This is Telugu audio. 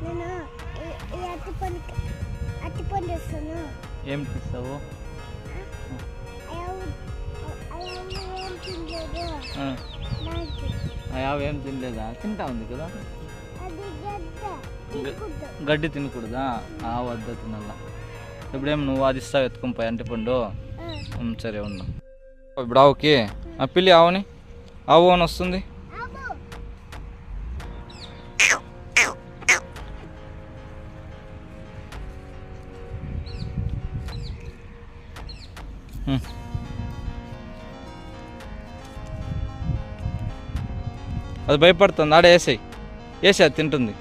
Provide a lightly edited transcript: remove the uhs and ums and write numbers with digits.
నేను ఈ అరటిపండు ఇస్తాను. ఏం తీస్తావు? అవేం తినలేదా? తింటా ఉంది కదా. గడ్డి తినకూడదా? వద్ద తినాల. ఇప్పుడేం నువ్వు అది ఇస్తావు ఎత్తుకొని పోయి అరటిపండు? సరే ఉన్నా. ఇప్పుడు ఆవుకి పిల్లి ఆవుని ఆవు అని వస్తుంది. అది భయపడుతుంది. ఆడ వేసేయి, వేసి అది తింటుంది.